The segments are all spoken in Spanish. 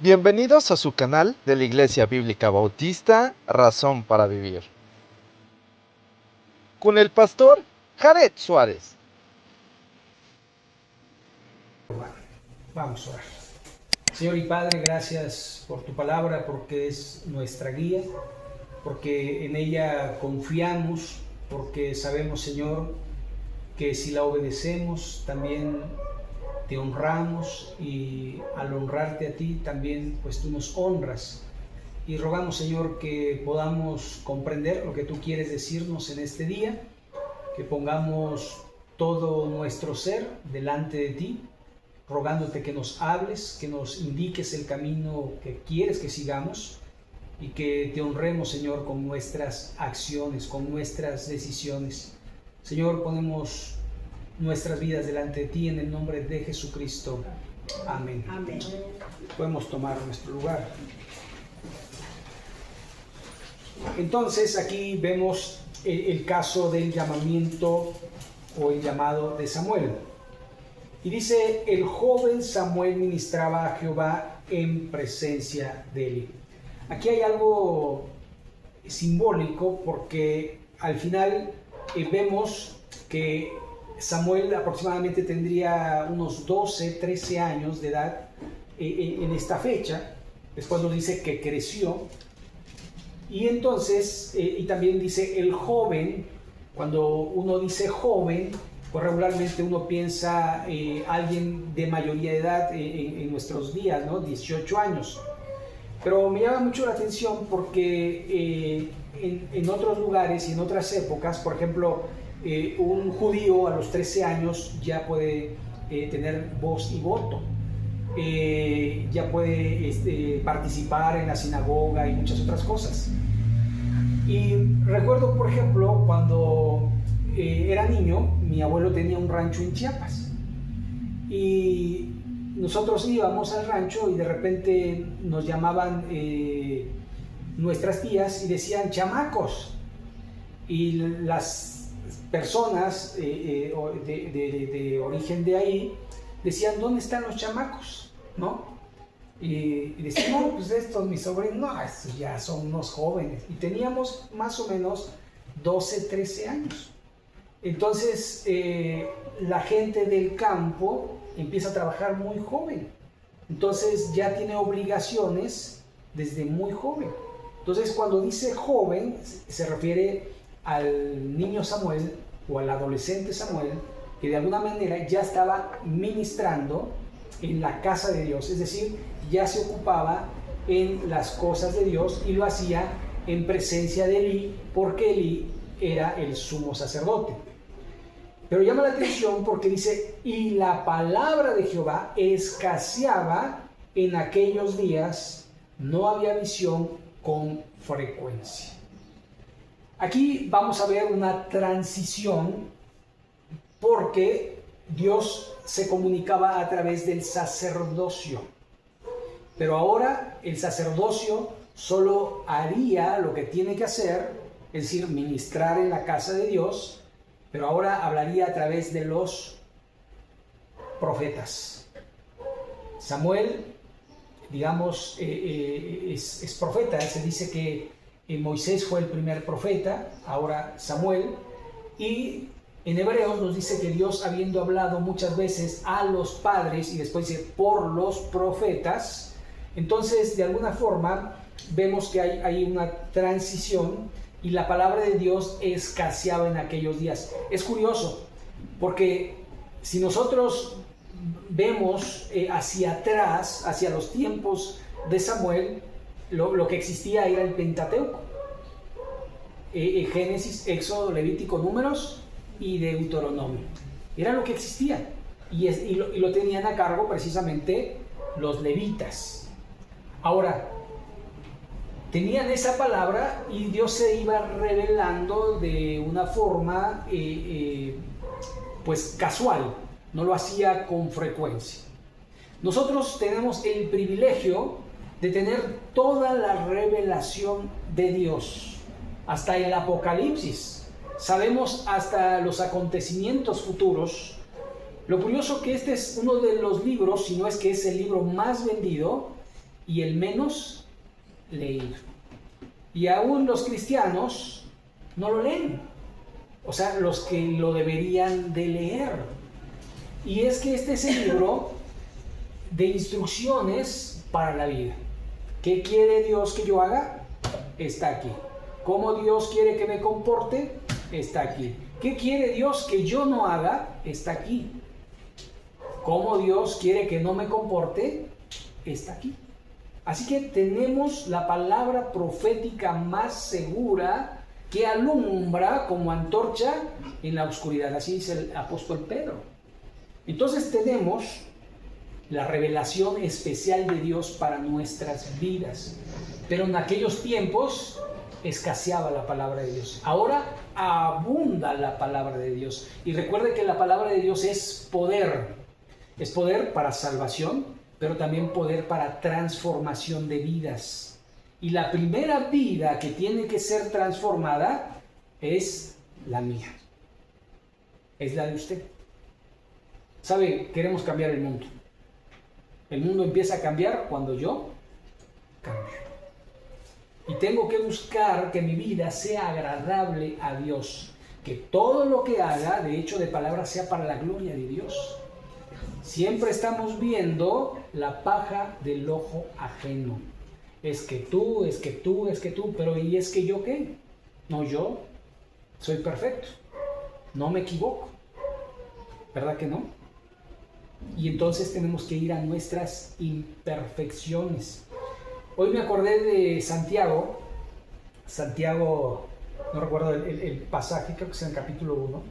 Bienvenidos a su canal de la Iglesia Bíblica Bautista, Razón para Vivir, con el pastor Jared Suárez. Vamos a orar. Señor y Padre, gracias por tu palabra, porque es nuestra guía, porque en ella confiamos, porque sabemos, Señor, que si la obedecemos también te honramos, y al honrarte a ti también pues tú nos honras. Y rogamos, Señor, que podamos comprender lo que tú quieres decirnos en este día, que pongamos todo nuestro ser delante de ti, rogándote que nos hables, que nos indiques el camino que quieres que sigamos, y que te honremos, Señor, con nuestras acciones, con nuestras decisiones. Señor, ponemos nuestras vidas delante de ti en el nombre de Jesucristo. Amén. Amén. Podemos tomar nuestro lugar. Entonces aquí vemos el caso del llamamiento o el llamado de Samuel. Y dice: el joven Samuel ministraba a Jehová en presencia de Eli. Aquí hay algo simbólico, porque al final vemos que Samuel aproximadamente tendría unos 12, 13 años de edad en esta fecha. Después nos dice que creció. Y entonces, y también dice el joven. Cuando uno dice joven, pues regularmente uno piensa alguien de mayoría de edad en nuestros días, ¿no? 18 años. Pero me llama mucho la atención porque en otros lugares y en otras épocas, por ejemplo, un judío a los 13 años ya puede tener voz y voto. Ya puede participar en la sinagoga y muchas otras cosas. Y recuerdo, por ejemplo, cuando era niño, mi abuelo tenía un rancho en Chiapas. Y nosotros íbamos al rancho y de repente nos llamaban nuestras tías y decían chamacos. Y las personas de origen de ahí decían: ¿dónde están los chamacos? ¿No? Y decían: no, pues estos mis sobrinos, no, estos ya son unos jóvenes. Y teníamos más o menos 12, 13 años. Entonces la gente del campo empieza a trabajar muy joven. Entonces ya tiene obligaciones desde muy joven. Entonces cuando dice joven se refiere al niño Samuel o al adolescente Samuel, que de alguna manera ya estaba ministrando en la casa de Dios, es decir, ya se ocupaba en las cosas de Dios y lo hacía en presencia de Elí, porque Elí era el sumo sacerdote. Pero llama la atención porque dice: y la palabra de Jehová escaseaba en aquellos días, no había visión con frecuencia. Aquí vamos a ver una transición, porque Dios se comunicaba a través del sacerdocio. Pero ahora el sacerdocio solo haría lo que tiene que hacer, es decir, ministrar en la casa de Dios, pero ahora hablaría a través de los profetas. Samuel, digamos, es profeta. Se dice que Moisés fue el primer profeta, ahora Samuel. Y en Hebreos nos dice que Dios, habiendo hablado muchas veces a los padres, y después dice por los profetas, entonces de alguna forma vemos que hay una transición y la palabra de Dios escaseaba en aquellos días. Es curioso, porque si nosotros vemos hacia atrás, hacia los tiempos de Samuel, lo que existía era el Pentateuco. Génesis, Éxodo, Levítico, Números y Deuteronomio. Era lo que existía. Y lo tenían a cargo precisamente los levitas. Ahora, tenían esa palabra y Dios se iba revelando de una forma pues casual, no lo hacía con frecuencia. Nosotros tenemos el privilegio de tener toda la revelación de Dios, hasta el Apocalipsis. Sabemos hasta los acontecimientos futuros. Lo curioso que este es uno de los libros, si no es que es el libro más vendido, y el menos leído. Y aún los cristianos no lo leen, o sea, los que lo deberían de leer. Y es que este es el libro de instrucciones para la vida. ¿Qué quiere Dios que yo haga? Está aquí. ¿Cómo Dios quiere que me comporte? Está aquí. ¿Qué quiere Dios que yo no haga? Está aquí. ¿Cómo Dios quiere que no me comporte? Está aquí. Así que tenemos la palabra profética más segura que alumbra como antorcha en la oscuridad. Así dice el apóstol Pedro. Entonces tenemos la revelación especial de Dios para nuestras vidas. Pero en aquellos tiempos escaseaba la palabra de Dios. Ahora abunda la palabra de Dios. Y recuerde que la palabra de Dios es poder. Es poder para salvación, pero también poder para transformación de vidas. Y la primera vida que tiene que ser transformada es la mía. Es la de usted. ¿Sabe? Queremos cambiar el mundo. El mundo empieza a cambiar cuando yo cambio. Y tengo que buscar que mi vida sea agradable a Dios. Que todo lo que haga, de hecho de palabra, sea para la gloria de Dios. Siempre estamos viendo la paja del ojo ajeno. Es que tú, pero ¿y es que yo qué? No, yo soy perfecto. No me equivoco. ¿Verdad que no? Y entonces tenemos que ir a nuestras imperfecciones. Hoy me acordé de Santiago, no recuerdo el pasaje, creo que es en el capítulo 1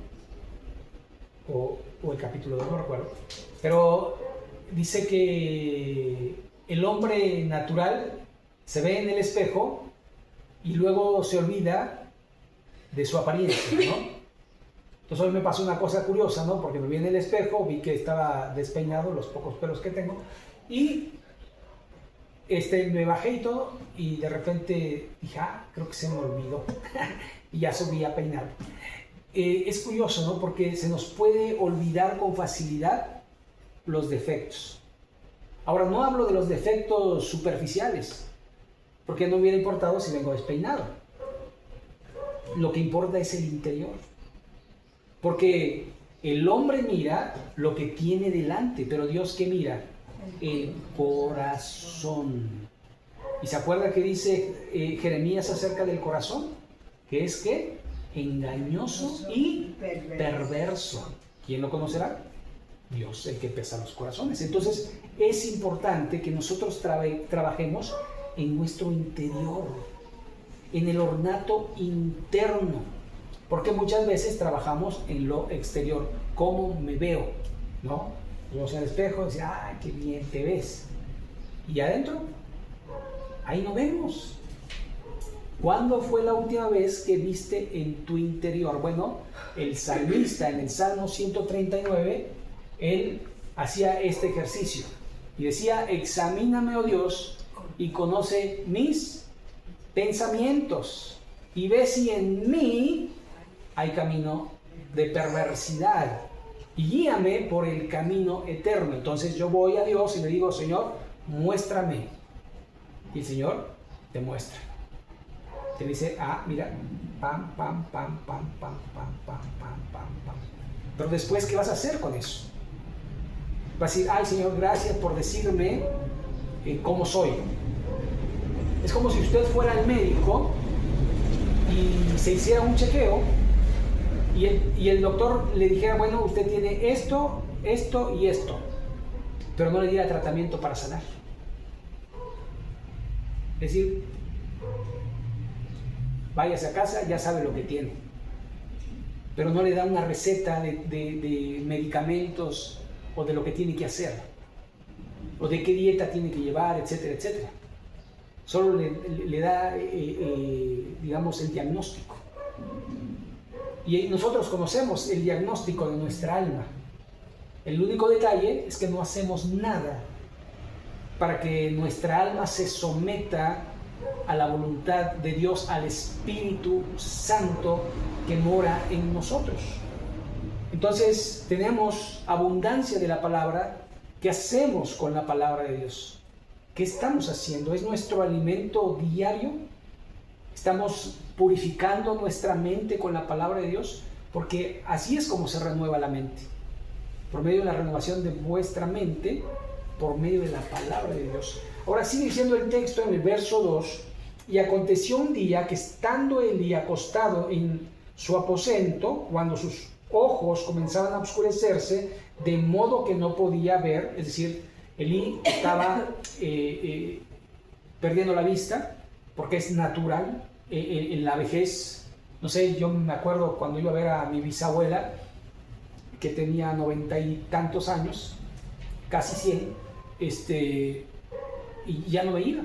o el capítulo 2, no recuerdo, pero dice que el hombre natural se ve en el espejo y luego se olvida de su apariencia, ¿no? Entonces hoy me pasó una cosa curiosa, ¿no? Porque me vi en el espejo, vi que estaba despeinado, los pocos pelos que tengo, y me bajé y todo, y de repente dije, creo que se me olvidó, y ya subí a peinar. Es curioso, ¿no? Porque se nos puede olvidar con facilidad los defectos. Ahora, no hablo de los defectos superficiales, porque no hubiera importado si vengo despeinado. Lo que importa es el interior. Porque el hombre mira lo que tiene delante, pero Dios, ¿qué mira? El corazón. ¿Y se acuerda que dice Jeremías acerca del corazón? Que es que engañoso y perverso. ¿Quién lo conocerá? Dios, el que pesa los corazones. Entonces es importante que nosotros trabajemos en nuestro interior, en el ornato interno, porque muchas veces trabajamos en lo exterior, cómo me veo, ¿no? Yo en el espejo y decía, qué bien te ves. Y adentro, ahí no vemos. ¿Cuándo fue la última vez que viste en tu interior? Bueno, el salmista en el Salmo 139, él hacía este ejercicio y decía, examíname, oh Dios, y conoce mis pensamientos y ve si en mí hay camino de perversidad y guíame por el camino eterno. Entonces yo voy a Dios y le digo, Señor, muéstrame. Y el Señor te muestra. Te dice, mira, pam, pam, pam, pam, pam, pam, pam, pam, pam, pam. Pero después, ¿qué vas a hacer con eso? Vas a decir, Señor, gracias por decirme cómo soy. Es como si usted fuera al médico y se hiciera un chequeo y el doctor le dijera, bueno, usted tiene esto, esto y esto, pero no le diera tratamiento para sanar. Es decir, váyase a casa, ya sabe lo que tiene, pero no le da una receta de medicamentos o de lo que tiene que hacer, o de qué dieta tiene que llevar, etcétera, etcétera. Solo le da, digamos, el diagnóstico. Y nosotros conocemos el diagnóstico de nuestra alma. El único detalle es que no hacemos nada para que nuestra alma se someta a la voluntad de Dios, al Espíritu Santo que mora en nosotros. Entonces tenemos abundancia de la palabra. ¿Qué hacemos con la palabra de Dios? ¿Qué estamos haciendo? ¿Es nuestro alimento diario? ¿Estamos purificando nuestra mente con la palabra de Dios? Porque así es como se renueva la mente. Por medio de la renovación de vuestra mente, por medio de la palabra de Dios. Ahora sigue diciendo el texto en el verso 2. Y aconteció un día que estando Elí acostado en su aposento, cuando sus ojos comenzaban a oscurecerse, de modo que no podía ver, es decir, Elí estaba perdiendo la vista, porque es natural en la vejez. No sé, yo me acuerdo cuando iba a ver a mi bisabuela, que tenía 90 y tantos años, casi 100, y ya no veía.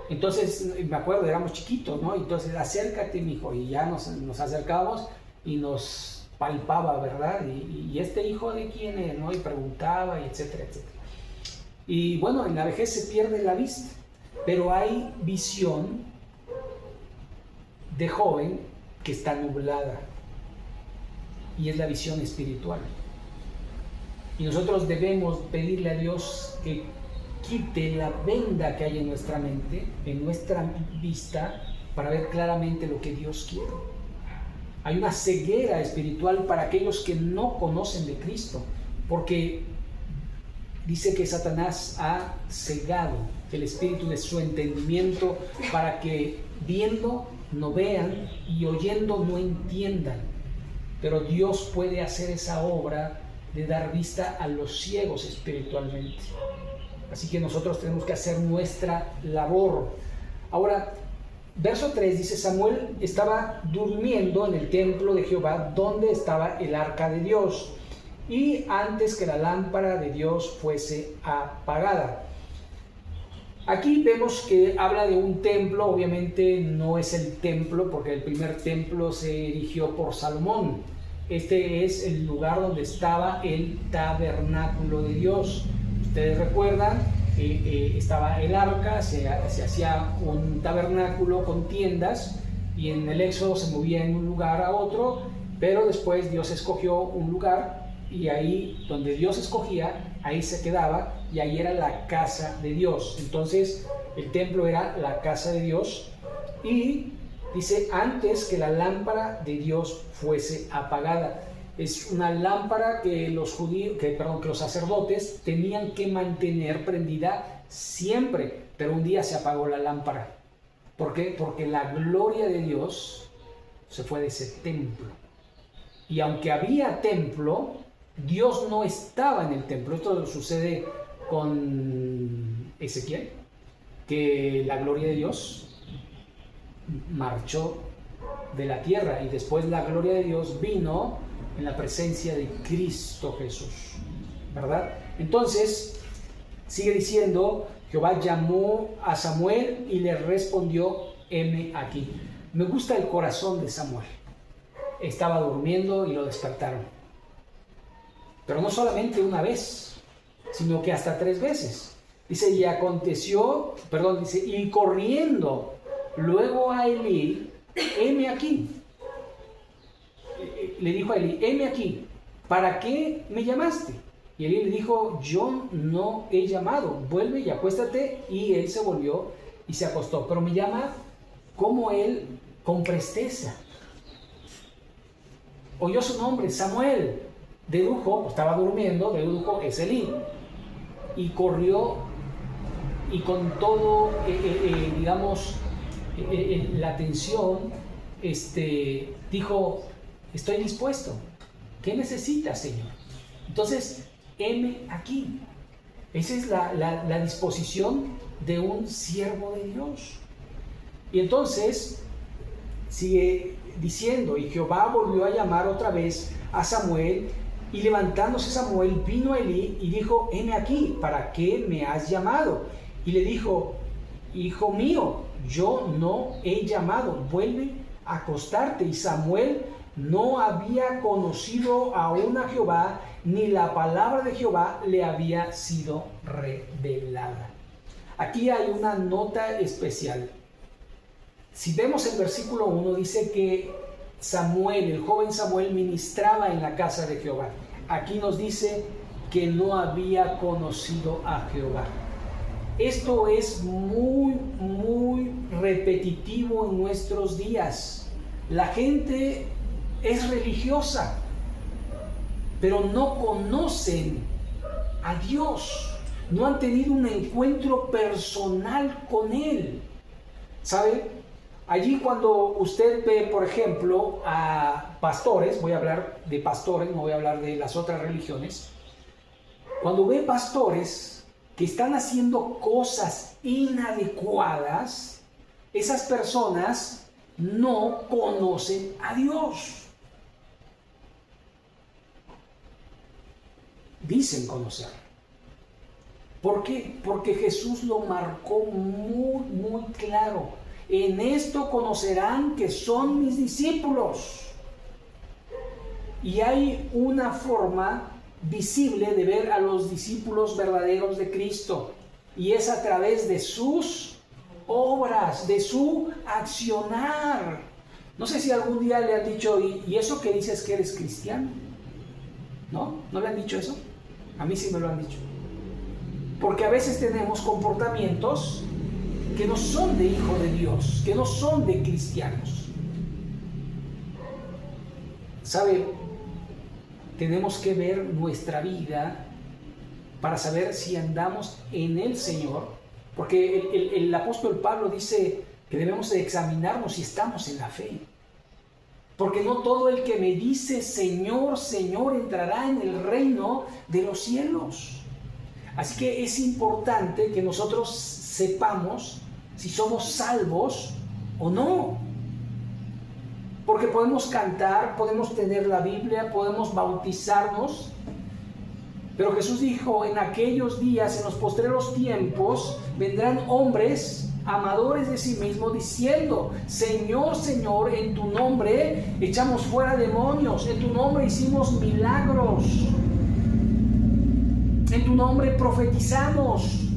Entonces, me acuerdo, éramos chiquitos, ¿no? Entonces, acércate, mijo, y ya nos acercábamos y nos palpaba, ¿verdad? Y este hijo de quién es, ¿no? Y preguntaba, y etcétera, etcétera. Y bueno, en la vejez se pierde la vista, pero hay visión de joven que está nublada, y es la visión espiritual. Y nosotros debemos pedirle a Dios que quite la venda que hay en nuestra mente, en nuestra vista, para ver claramente lo que Dios quiere. Hay una ceguera espiritual para aquellos que no conocen de Cristo, porque dice que Satanás ha cegado el espíritu de su entendimiento para que viendo no vean y oyendo no entiendan. Pero Dios puede hacer esa obra de dar vista a los ciegos espiritualmente. Así que nosotros tenemos que hacer nuestra labor. Ahora, verso 3 dice: Samuel estaba durmiendo en el templo de Jehová, donde estaba el arca de Dios, y antes que la lámpara de Dios fuese apagada. Aquí vemos que habla de un templo. Obviamente no es el templo, porque el primer templo se erigió por Salomón. Este es el lugar donde estaba el tabernáculo de Dios. Ustedes recuerdan, estaba el arca, se hacía un tabernáculo con tiendas, y en el Éxodo se movía en un lugar a otro, pero después Dios escogió un lugar, y ahí donde Dios escogía, ahí se quedaba, y ahí era la casa de Dios. Entonces el templo era la casa de Dios, y dice: antes que la lámpara de Dios fuese apagada. Es una lámpara que los sacerdotes tenían que mantener prendida siempre, pero un día se apagó la lámpara. ¿Por qué? Porque la gloria de Dios se fue de ese templo. Y aunque había templo, Dios no estaba en el templo. Esto sucede con Ezequiel, que la gloria de Dios marchó de la tierra, y después la gloria de Dios vino en la presencia de Cristo Jesús, ¿verdad? Entonces sigue diciendo: Jehová llamó a Samuel y le respondió: heme aquí. Me gusta el corazón de Samuel. Estaba durmiendo y lo despertaron, pero no solamente una vez, sino que hasta 3 veces. Dice: y corriendo luego a Elí, heme aquí. Le dijo a Elí: heme aquí, ¿para qué me llamaste? Y Elí le dijo: yo no he llamado, vuelve y acuéstate. Y él se volvió y se acostó. Pero me llama como él, con presteza. Oyó su nombre, Samuel. Dedujo, estaba durmiendo, dedujo: es Elí. Y corrió, y con todo, la atención, dijo: estoy dispuesto. ¿Qué necesitas, Señor? Entonces, heme aquí. Esa es la disposición de un siervo de Dios. Y entonces sigue diciendo: y Jehová volvió a llamar otra vez a Samuel, y levantándose Samuel vino a Elí y dijo: heme aquí, ¿para qué me has llamado? Y le dijo: hijo mío, yo no he llamado, vuelve a acostarte. Y Samuel no había conocido aún a Jehová, ni la palabra de Jehová le había sido revelada. Aquí hay una nota especial. Si vemos el versículo 1, dice que Samuel, el joven Samuel, ministraba en la casa de Jehová. Aquí nos dice que no había conocido a Jehová. Esto es muy, muy repetitivo en nuestros días. La gente es religiosa, pero no conocen a Dios, no han tenido un encuentro personal con Él. ¿Sabe? Allí cuando usted ve, por ejemplo, a pastores, voy a hablar de pastores, no voy a hablar de las otras religiones, cuando ve pastores que están haciendo cosas inadecuadas, esas personas no conocen a Dios. Dicen conocer. ¿Por qué? Porque Jesús lo marcó muy, muy claro. En esto conocerán que son mis discípulos. Y hay una forma visible de ver a los discípulos verdaderos de Cristo. Y es a través de sus obras, de su accionar. No sé si algún día le han dicho, ¿y eso que dices que eres cristiano? ¿No? ¿No le han dicho eso? A mí sí me lo han dicho. Porque a veces tenemos comportamientos que no son de hijo de Dios, que no son de cristianos. ¿Sabe? Tenemos que ver nuestra vida para saber si andamos en el Señor, porque el apóstol Pablo dice que debemos de examinarnos si estamos en la fe. Porque no todo el que me dice Señor, Señor entrará en el reino de los cielos. Así que es importante que nosotros sepamos si somos salvos o no. Porque podemos cantar, podemos tener la Biblia, podemos bautizarnos. Pero Jesús dijo, en aquellos días, en los postreros tiempos, vendrán hombres amadores de sí mismos, diciendo, Señor, Señor, en tu nombre echamos fuera demonios, en tu nombre hicimos milagros, en tu nombre profetizamos.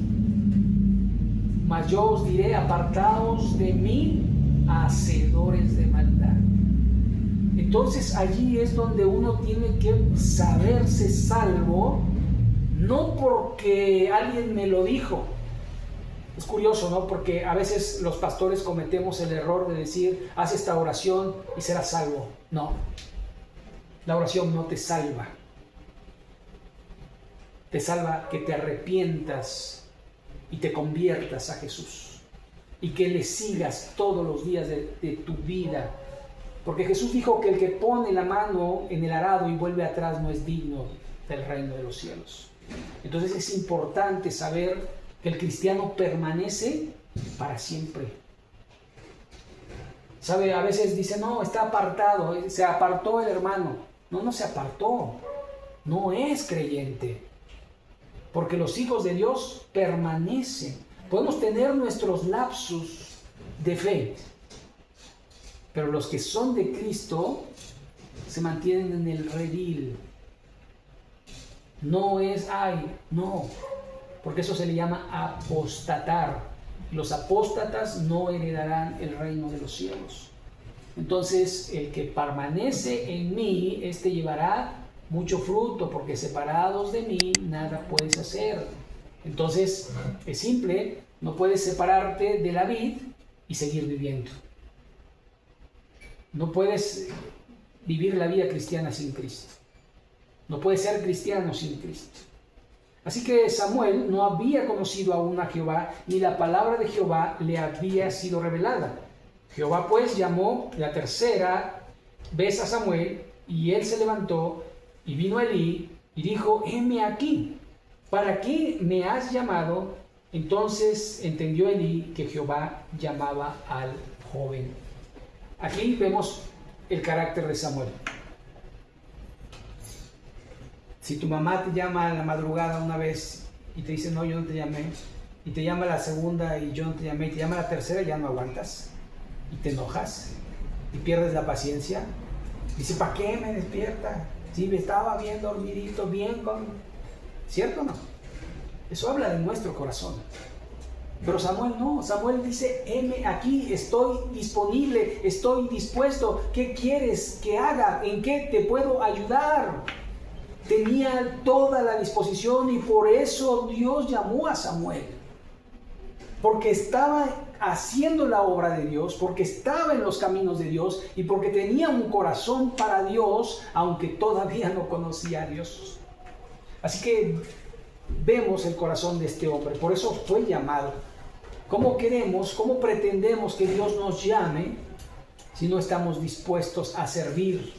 Mas yo os diré, apartaos de mí, hacedores de maldad. Entonces allí es donde uno tiene que saberse salvo, no porque alguien me lo dijo. Es curioso, ¿no? Porque a veces los pastores cometemos el error de decir, haz esta oración y serás salvo. No, la oración no te salva. Te salva que te arrepientas y te conviertas a Jesús y que le sigas todos los días de tu vida. Porque Jesús dijo que el que pone la mano en el arado y vuelve atrás no es digno del reino de los cielos. Entonces es importante saber que el cristiano permanece para siempre. ¿Sabe? A veces dice, no, está apartado, se apartó el hermano. No, no se apartó. No es creyente. Porque los hijos de Dios permanecen. Podemos tener nuestros lapsus de fe, pero los que son de Cristo se mantienen en el redil. No es, no, porque eso se le llama apostatar. Los apóstatas no heredarán el reino de los cielos. Entonces, el que permanece en mí, este llevará mucho fruto, porque separados de mí nada puedes hacer. Entonces, es simple, no puedes separarte de la vid y seguir viviendo. No puedes vivir la vida cristiana sin Cristo. No puedes ser cristiano sin Cristo. Así que Samuel no había conocido aún a Jehová, ni la palabra de Jehová le había sido revelada. Jehová pues llamó la tercera vez a Samuel, y él se levantó y vino a Elí y dijo, heme aquí, ¿para qué me has llamado? Entonces entendió Elí que Jehová llamaba al joven. Aquí vemos el carácter de Samuel. Si tu mamá te llama a la madrugada una vez y te dice, no, yo no te llamé, y te llama la segunda y yo no te llamé, y te llama la tercera, ya no aguantas, y te enojas, y pierdes la paciencia. Dice, ¿para qué me despierta? Si me estaba bien dormidito, bien con... ¿Cierto o no? Eso habla de nuestro corazón. Pero Samuel no, Samuel dice, heme aquí, estoy disponible, estoy dispuesto, ¿qué quieres que haga? ¿En qué te puedo ayudar? Tenía toda la disposición y por eso Dios llamó a Samuel. porque estaba haciendo la obra de Dios, porque estaba en los caminos de Dios y porque tenía un corazón para Dios, aunque todavía no conocía a Dios. Así que vemos el corazón de este hombre, por eso fue llamado. ¿Cómo queremos, cómo pretendemos que Dios nos llame si no estamos dispuestos a servir?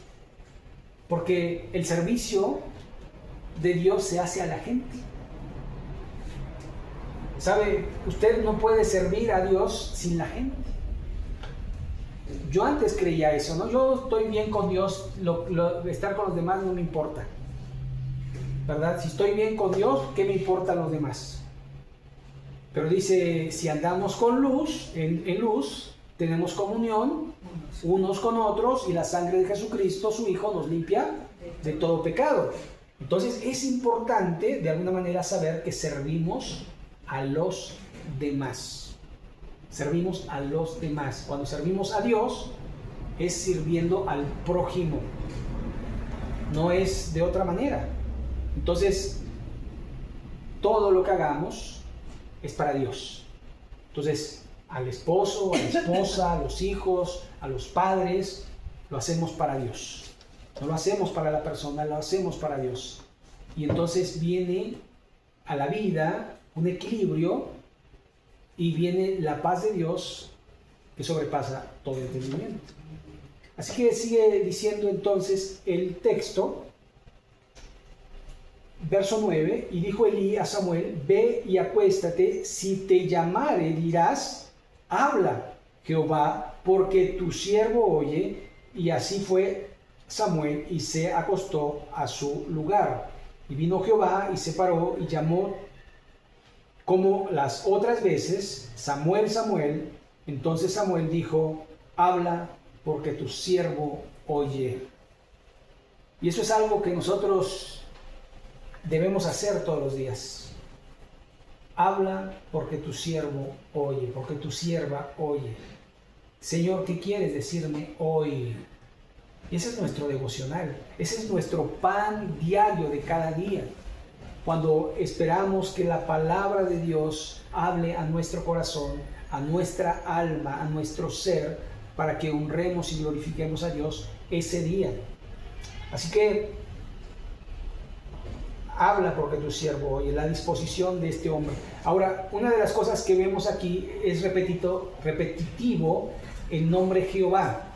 Porque el servicio de Dios se hace a la gente. ¿Sabe? Usted no puede servir a Dios sin la gente. Yo antes creía eso, ¿no? Yo estoy bien con Dios, estar con los demás no me importa, ¿verdad? Si estoy bien con Dios, ¿qué me importan los demás? Pero dice, si andamos con luz, en luz, tenemos comunión unos con otros y la sangre de Jesucristo, su Hijo, nos limpia de todo pecado. Entonces es importante de alguna manera saber que servimos a los demás. Servimos a los demás. Cuando servimos a Dios es sirviendo al prójimo. No es de otra manera. Entonces todo lo que hagamos es para Dios. Entonces al esposo, a la esposa, a los hijos, a los padres, lo hacemos para Dios. No lo hacemos para la persona, lo hacemos para Dios. Y entonces viene a la vida un equilibrio y viene la paz de Dios que sobrepasa todo entendimiento. Así que sigue diciendo entonces el texto, verso 9, y dijo Elí a Samuel, ve y acuéstate, si te llamare dirás, habla Jehová, porque tu siervo oye. Y así fue Samuel y se acostó a su lugar. Y vino Jehová y se paró y llamó como las otras veces, Samuel, Samuel. Entonces Samuel dijo, habla porque tu siervo oye. Y eso es algo que nosotros debemos hacer todos los días. Habla porque tu siervo oye, porque tu sierva oye. Señor, ¿qué quieres decirme hoy? Y ese es nuestro devocional, ese es nuestro pan diario de cada día. Cuando esperamos que la palabra de Dios hable a nuestro corazón, a nuestra alma, a nuestro ser, para que honremos y glorifiquemos a Dios ese día. Así que habla porque tu siervo oye, la disposición de este hombre. Ahora, una de las cosas que vemos aquí es repetitivo el nombre Jehová.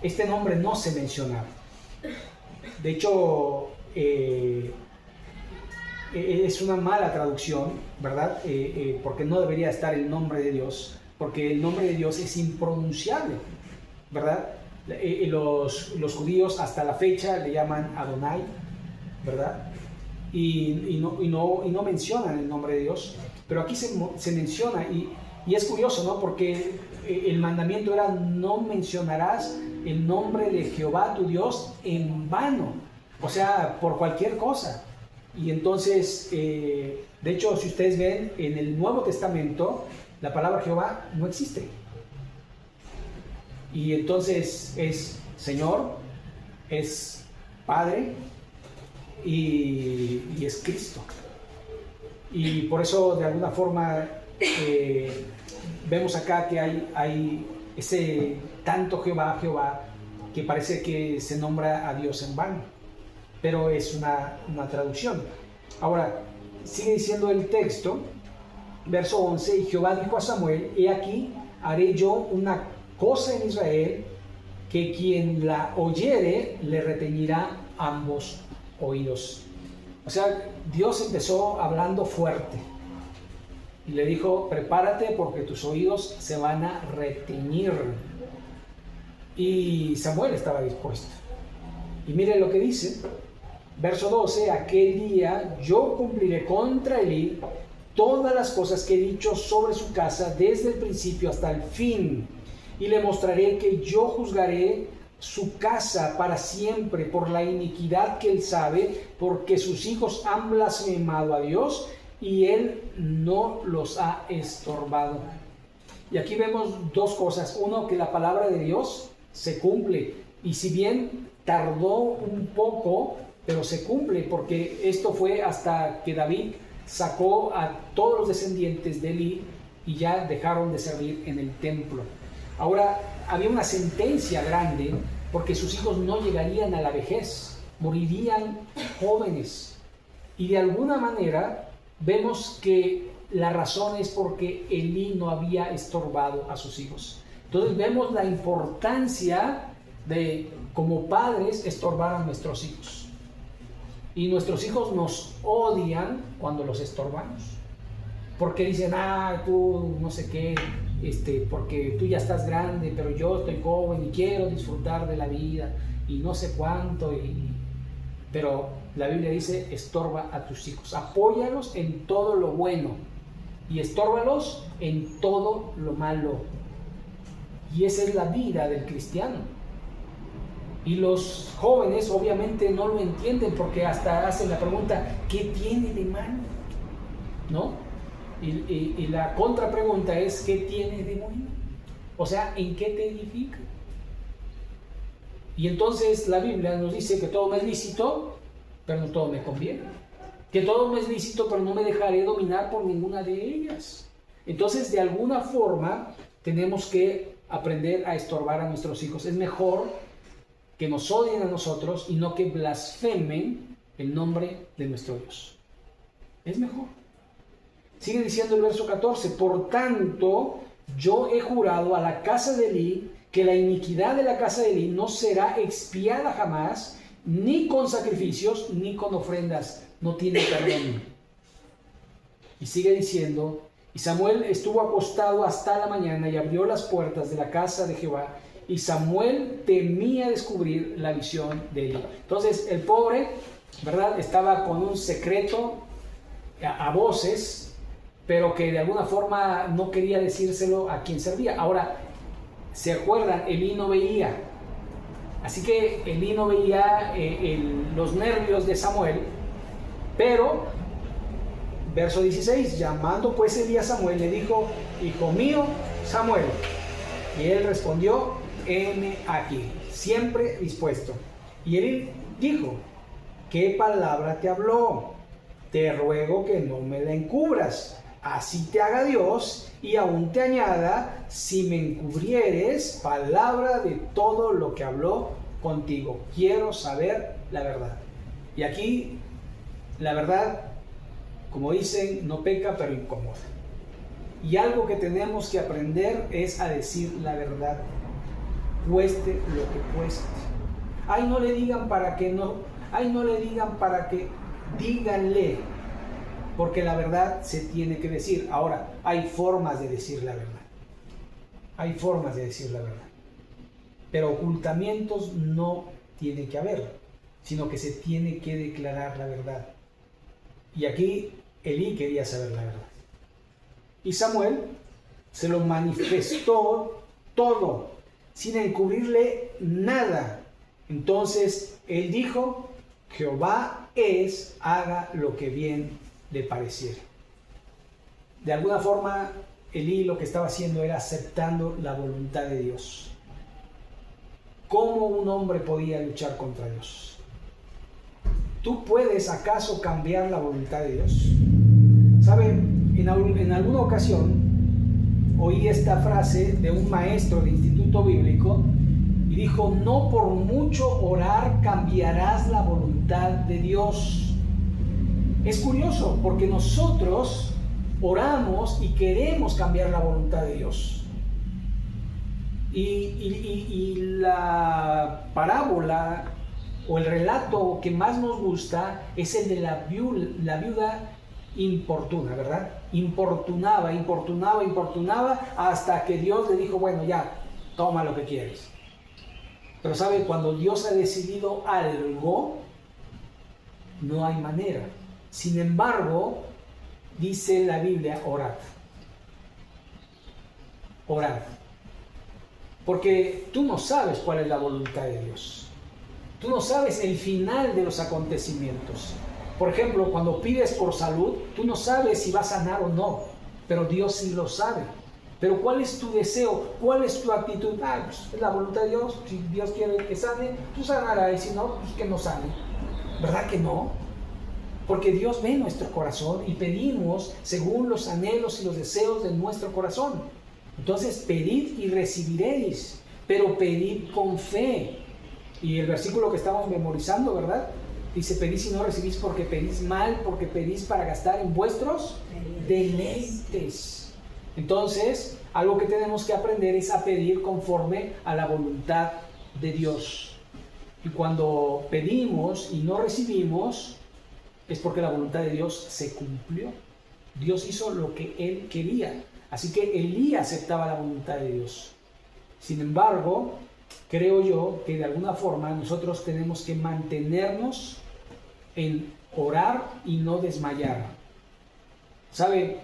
Este nombre no se menciona. De hecho, es una mala traducción, ¿verdad? Porque no debería estar el nombre de Dios, porque el nombre de Dios es impronunciable, ¿verdad? Los judíos hasta la fecha le llaman Adonai, ¿verdad? Y no mencionan el nombre de Dios, pero aquí se menciona, y es curioso, ¿no? Porque el mandamiento era, no mencionarás el nombre de Jehová tu Dios en vano, o sea, por cualquier cosa. Y entonces, de hecho, si ustedes ven en el Nuevo Testamento, la palabra Jehová no existe. Y entonces es Señor, es Padre y es Cristo. Y por eso, de alguna forma, vemos acá que hay ese tanto Jehová, que parece que se nombra a Dios en vano, pero es una traducción. Ahora, sigue diciendo el texto, verso 11, y Jehová dijo a Samuel, he aquí, haré yo una cosa en Israel, que quien la oyere le reteñirá ambos oídos. O sea, Dios empezó hablando fuerte y le dijo, prepárate porque tus oídos se van a reteñir. Y Samuel estaba dispuesto. Y mire lo que dice, verso 12, aquel día yo cumpliré contra Elí todas las cosas que he dicho sobre su casa desde el principio hasta el fin, y le mostraré que yo juzgaré su casa para siempre por la iniquidad que él sabe, porque sus hijos han blasfemado a Dios y él no los ha estorbado. Y aquí vemos dos cosas. Uno, que la palabra de Dios se cumple, y si bien tardó un poco, pero se cumple, porque esto fue hasta que David sacó a todos los descendientes de Elí y ya dejaron de servir en el templo. Ahora, había una sentencia grande porque sus hijos no llegarían a la vejez, morirían jóvenes. Y de alguna manera vemos que la razón es porque Elí no había estorbado a sus hijos. Entonces vemos la importancia de, como padres, estorbar a nuestros hijos. Y nuestros hijos nos odian cuando los estorbamos. Porque dicen, tú no sé qué, porque tú ya estás grande, pero yo estoy joven y quiero disfrutar de la vida y no sé cuánto. Pero la Biblia dice, estorba a tus hijos, apóyalos en todo lo bueno y estórbalos en todo lo malo. Y esa es la vida del cristiano. Y los jóvenes obviamente no lo entienden porque hasta hacen la pregunta, ¿qué tiene de malo? ¿No? Y la contrapregunta es, ¿qué tiene de bueno? O sea, ¿en qué te edifica? Y entonces la Biblia nos dice que todo me es lícito, pero no todo me conviene. Que todo me es lícito, pero no me dejaré dominar por ninguna de ellas. Entonces, de alguna forma, tenemos que aprender a estorbar a nuestros hijos. Es mejor que nos odien a nosotros y no que blasfemen el nombre de nuestro Dios. Es mejor. Sigue diciendo el verso 14, por tanto, yo he jurado a la casa de Elí que la iniquidad de la casa de Elí no será expiada jamás, ni con sacrificios, ni con ofrendas. No tiene perdón. Y sigue diciendo, y Samuel estuvo acostado hasta la mañana y abrió las puertas de la casa de Jehová, y Samuel temía descubrir la visión de Elí. Entonces el pobre, ¿verdad?, estaba con un secreto a voces, pero que de alguna forma no quería decírselo a quien servía. Ahora, ¿se acuerdan? Elí no veía. Así que Elí no veía los nervios de Samuel, pero, verso 16, llamando pues Elí a Samuel, le dijo, hijo mío, Samuel. Y él respondió, heme aquí, siempre dispuesto. Y Elí dijo, ¿qué palabra te habló? Te ruego que no me la encubras. Así te haga Dios y aún te añada, si me encubrieres palabra de todo lo que habló contigo. Quiero saber la verdad. Y aquí, la verdad, como dicen, no peca pero incomoda. Y algo que tenemos que aprender es a decir la verdad, cueste lo que cueste. Ay, no le digan para que no, ay, no le digan para que, díganle. Porque la verdad se tiene que decir. Ahora, hay formas de decir la verdad. Hay formas de decir la verdad. Pero ocultamientos no tiene que haber, sino que se tiene que declarar la verdad. Y aquí Elí quería saber la verdad. Y Samuel se lo manifestó todo, sin encubrirle nada. Entonces él dijo, Jehová es, haga lo que bien le pareciera. De alguna forma, Elí lo que estaba haciendo era aceptando la voluntad de Dios. ¿Cómo un hombre podía luchar contra Dios? ¿Tú puedes acaso cambiar la voluntad de Dios? ¿Saben? En alguna ocasión oí esta frase de un maestro de instituto bíblico y dijo, no por mucho orar cambiarás la voluntad de Dios. Es curioso porque nosotros oramos y queremos cambiar la voluntad de Dios. Y la parábola o el relato que más nos gusta es el de la viuda importuna, ¿verdad? Importunaba hasta que Dios le dijo, bueno, ya, toma lo que quieres. Pero ¿sabe? Cuando Dios ha decidido algo, no hay manera. Sin embargo, dice la Biblia, orad. Orad. Porque tú no sabes cuál es la voluntad de Dios. Tú no sabes el final de los acontecimientos. Por ejemplo, cuando pides por salud, tú no sabes si vas a sanar o no, pero Dios sí lo sabe. Pero ¿cuál es tu deseo? ¿Cuál es tu actitud? Pues es la voluntad de Dios. Si Dios quiere que sane, tú sanarás. Y si no, pues que no sane. ¿Verdad que no? Porque Dios ve nuestro corazón y pedimos según los anhelos y los deseos de nuestro corazón. Entonces, pedid y recibiréis, pero pedid con fe. Y el versículo que estamos memorizando, ¿verdad? Dice, pedís y no recibís porque pedís mal, porque pedís para gastar en vuestros deleites. Entonces, algo que tenemos que aprender es a pedir conforme a la voluntad de Dios. Y cuando pedimos y no recibimos, es porque la voluntad de Dios se cumplió. Dios hizo lo que Él quería. Así que Elí aceptaba la voluntad de Dios. Sin embargo, creo yo que de alguna forma nosotros tenemos que mantenernos en orar y no desmayar. ¿Sabe?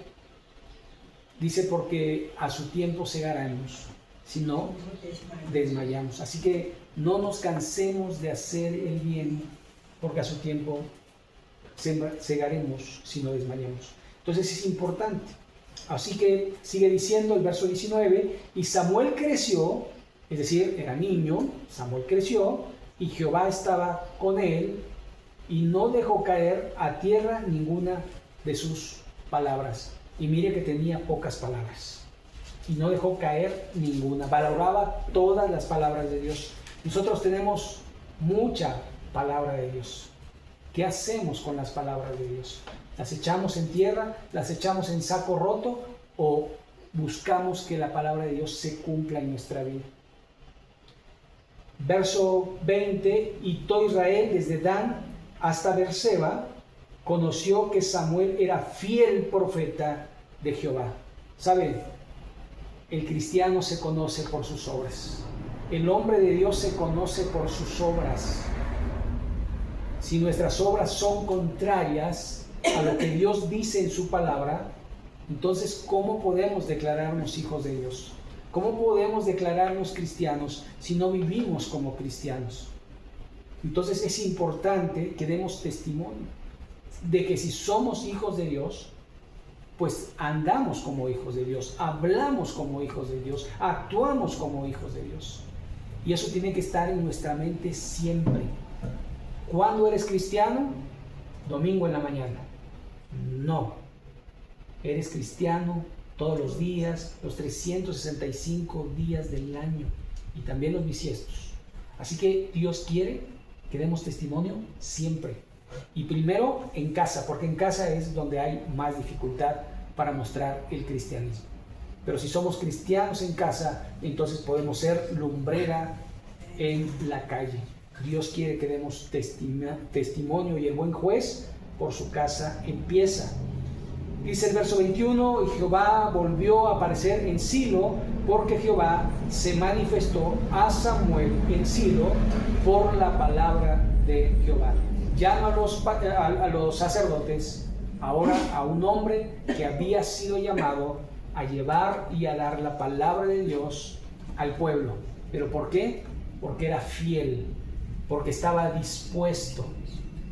Dice, porque a su tiempo segaremos, si no, desmayamos. Así que no nos cansemos de hacer el bien, porque a su tiempo segaremos si no desmayamos. Entonces es importante. Así que sigue diciendo el verso 19, y Samuel creció, es decir, era niño, Samuel creció, y Jehová estaba con él, y no dejó caer a tierra ninguna de sus palabras. Y mire que tenía pocas palabras, y no dejó caer ninguna, valoraba todas las palabras de Dios. Nosotros tenemos mucha palabra de Dios. ¿Qué hacemos con las palabras de Dios? ¿Las echamos en tierra? ¿Las echamos en saco roto? ¿O buscamos que la palabra de Dios se cumpla en nuestra vida? Verso 20, y todo Israel desde Dan hasta Beerseba conoció que Samuel era fiel profeta de Jehová. ¿Saben? El cristiano se conoce por sus obras. El hombre de Dios se conoce por sus obras. Si nuestras obras son contrarias a lo que Dios dice en su palabra, entonces ¿cómo podemos declararnos hijos de Dios? ¿Cómo podemos declararnos cristianos si no vivimos como cristianos? Entonces es importante que demos testimonio de que si somos hijos de Dios, pues andamos como hijos de Dios, hablamos como hijos de Dios, actuamos como hijos de Dios. Y eso tiene que estar en nuestra mente siempre. ¿Cuándo eres cristiano? Domingo en la mañana. No. Eres cristiano todos los días, los 365 días del año y también los bisiestos. Así que Dios quiere que demos testimonio siempre. Y primero en casa, porque en casa es donde hay más dificultad para mostrar el cristianismo. Pero si somos cristianos en casa, entonces podemos ser lumbrera en la calle. Dios quiere que demos testimonio y el buen juez por su casa empieza. Dice el verso 21, y Jehová volvió a aparecer en Silo, porque Jehová se manifestó a Samuel en Silo por la palabra de Jehová. Ya no a los sacerdotes, ahora a un hombre que había sido llamado a llevar y a dar la palabra de Dios al pueblo. ¿Pero por qué? Porque era fiel, porque estaba dispuesto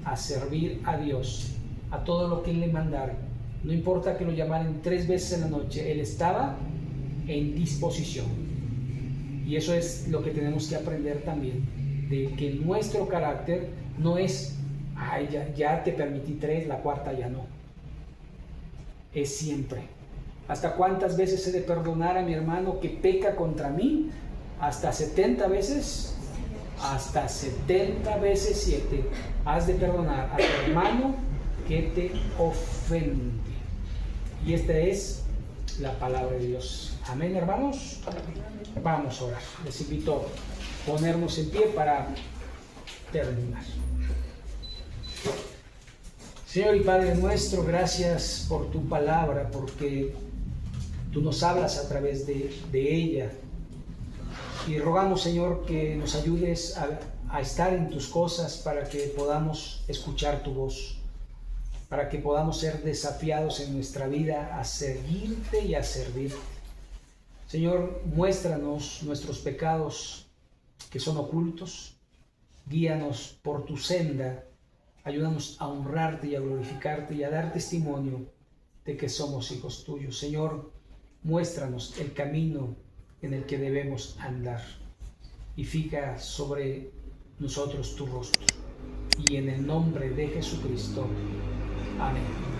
a servir a Dios, a todo lo que Él le mandara. No importa que lo llamaran 3 veces en la noche, Él estaba en disposición. Y eso es lo que tenemos que aprender también, de que nuestro carácter no es, ay, ya te permití 3, la cuarta ya no. Es siempre. ¿Hasta cuántas veces he de perdonar a mi hermano que peca contra mí? ¿Hasta 70 veces? Hasta 70 veces 7 has de perdonar a tu hermano que te ofende. Y esta es la palabra de Dios. Amén, hermanos. Vamos a orar. Les invito a ponernos en pie para terminar. Señor y Padre nuestro, gracias por tu palabra, porque tú nos hablas a través de ella. Y rogamos, Señor, que nos ayudes a estar en tus cosas para que podamos escuchar tu voz, para que podamos ser desafiados en nuestra vida a seguirte y a servirte. Señor, muéstranos nuestros pecados que son ocultos, guíanos por tu senda, ayúdanos a honrarte y a glorificarte y a dar testimonio de que somos hijos tuyos. Señor, muéstranos el camino en el que debemos andar y fija sobre nosotros tu rostro. Y en el nombre de Jesucristo. Amén.